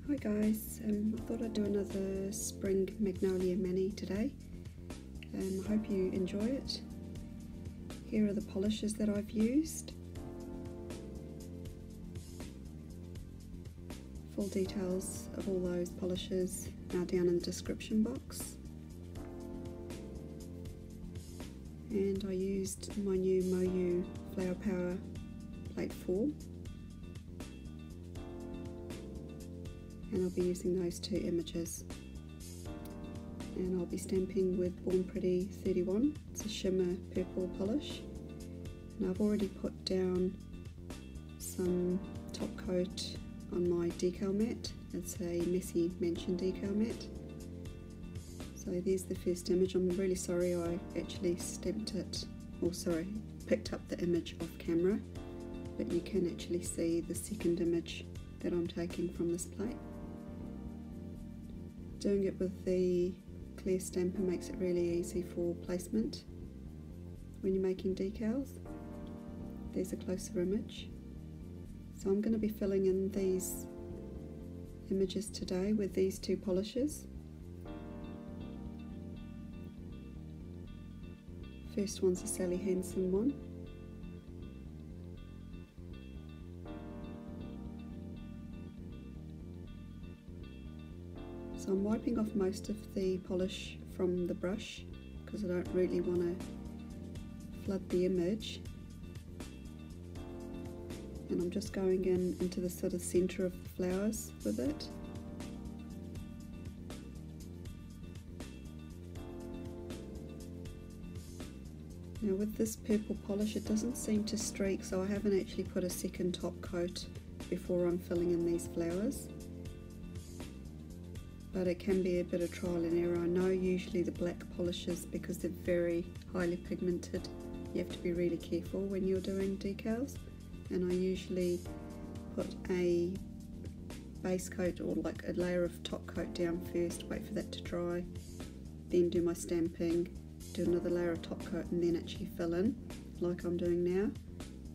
Hi guys, I thought I'd do another Spring Magnolia mani today. I hope you enjoy it. Here are the polishes that I've used. Full details of all those polishes are down in the description box. And I used my new MoYou Flower Power Plate 4. And I'll be using those two images. And I'll be stamping with Born Pretty 31. It's a shimmer purple polish. And I've already put down some top coat on my decal mat. It's a Messy Mansion decal mat. So there's the first image. I'm really sorry I actually stamped it, or sorry, picked up the image off camera, but you can actually see the second image that I'm taking from this plate. Doing it with the clear stamper makes it really easy for placement when you're making decals. There's a closer image. So I'm going to be filling in these images today with these two polishes. First one's a Sally Hansen one. So I'm wiping off most of the polish from the brush because I don't really want to flood the image. And I'm just going into the sort of centre of the flowers with it. Now with this purple polish it doesn't seem to streak, so I haven't actually put a second top coat before I'm filling in these flowers. But it can be a bit of trial and error. I know usually the black polishes, because they're very highly pigmented, you have to be really careful when you're doing decals. And I usually put a base coat or like a layer of top coat down first, wait for that to dry, then do my stamping, do another layer of top coat and then actually fill in like I'm doing now.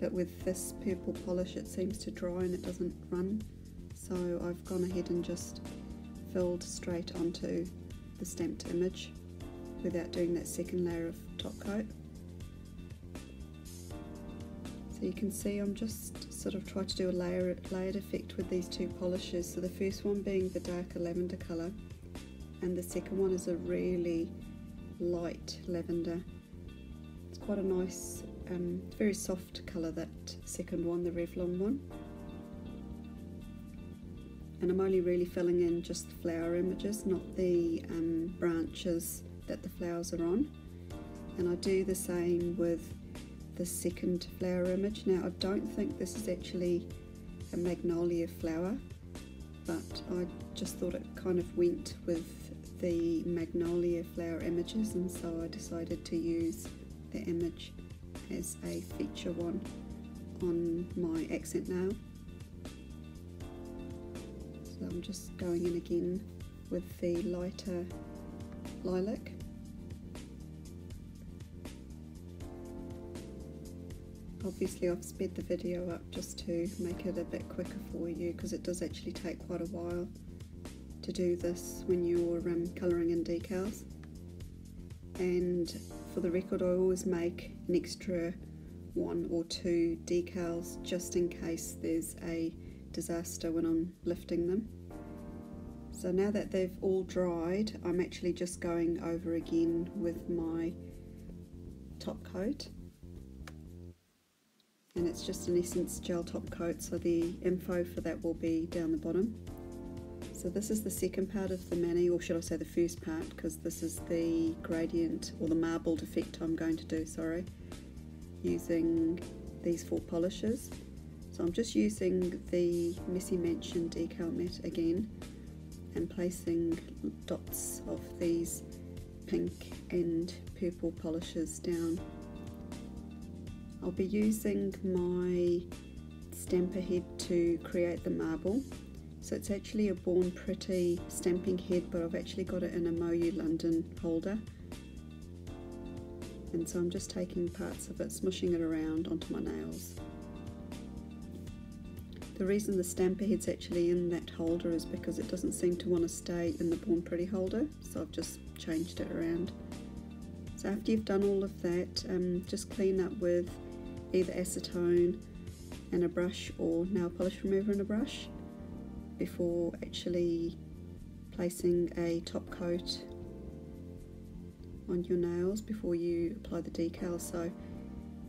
But with this purple polish it seems to dry and it doesn't run, so I've gone ahead and just filled straight onto the stamped image without doing that second layer of top coat. So you can see I'm just sort of trying to do a layered effect with these two polishes. So the first one being the darker lavender colour and the second one is a really light lavender. It's quite a nice, very soft colour, that second one, the Revlon one. And I'm only really filling in just the flower images, not the branches that the flowers are on. And I do the same with the second flower image. Now I don't think this is actually a magnolia flower, but I just thought it kind of went with the magnolia flower images, and so I decided to use the image as a feature one on my accent nail. So I'm just going in again with the lighter lilac. Obviously I've sped the video up just to make it a bit quicker for you, because it does actually take quite a while to do this when you're colouring in decals. And for the record, I always make an extra 1 or 2 decals just in case there's a disaster when I'm lifting them. So now that they've all dried, I'm actually just going over again with my top coat. And it's just an Essence gel top coat, so the info for that will be down the bottom. So this is the second part of the mani, or should I say the first part, because this is the gradient or the marbled effect I'm going to do, sorry, using these 4 polishes. So I'm just using the Messy Mansion decal mat again and placing dots of these pink and purple polishes down. I'll be using my stamper head to create the marble. So it's actually a Born Pretty stamping head, but I've actually got it in a MoYou London holder. And so I'm just taking parts of it, smushing it around onto my nails. The reason the stamper head's actually in that holder is because it doesn't seem to want to stay in the Born Pretty holder, so I've just changed it around. So after you've done all of that, just clean up with either acetone and a brush or nail polish remover and a brush before actually placing a top coat on your nails before you apply the decals. So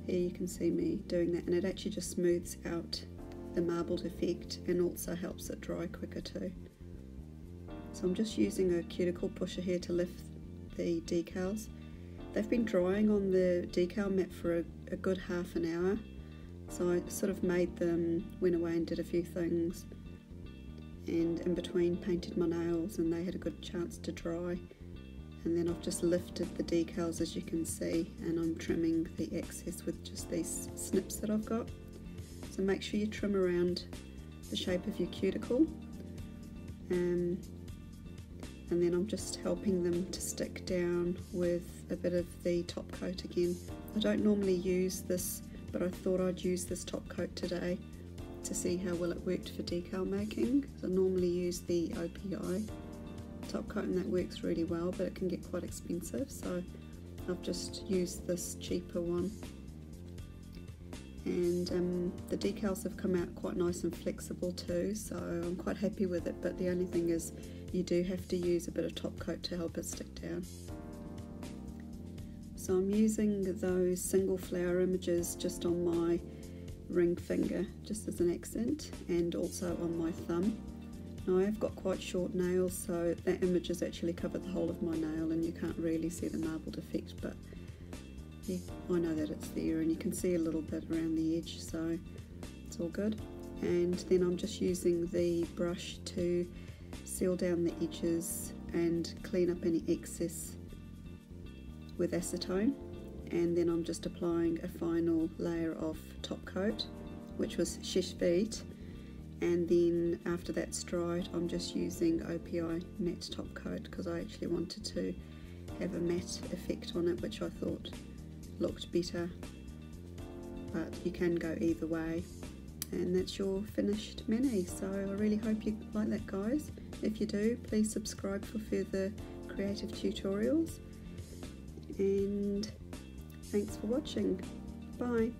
here you can see me doing that, and it actually just smooths out the marbled effect and also helps it dry quicker too. So I'm just using a cuticle pusher here to lift the decals. They've been drying on the decal mat for a good half an hour, so I sort of made them, went away and did a few things, and in between painted my nails and they had a good chance to dry. And then I've just lifted the decals, as you can see, and I'm trimming the excess with just these snips that I've got. So make sure you trim around the shape of your cuticle, and then I'm just helping them to stick down with a bit of the top coat again. I don't normally use this, but I thought I'd use this top coat today to see how well it worked for decal making. So I normally use the OPI top coat and that works really well, but it can get quite expensive, so I've just used this cheaper one. And the decals have come out quite nice and flexible too, so I'm quite happy with it, but the only thing is you do have to use a bit of top coat to help it stick down. So I'm using those single flower images just on my ring finger, just as an accent, and also on my thumb. Now I've got quite short nails, so that image has actually covered the whole of my nail and you can't really see the marbled effect, but yeah, I know that it's there and you can see a little bit around the edge, so it's all good. And then I'm just using the brush to seal down the edges and clean up any excess with acetone, and then I'm just applying a final layer of top coat, which was Shish Vite. And then after that's dried, I'm just using OPI matte top coat because I actually wanted to have a matte effect on it, which I thought looked better, but you can go either way. And that's your finished mani. So I really hope you like that, guys. If you do, please subscribe for further creative tutorials, and thanks for watching. Bye.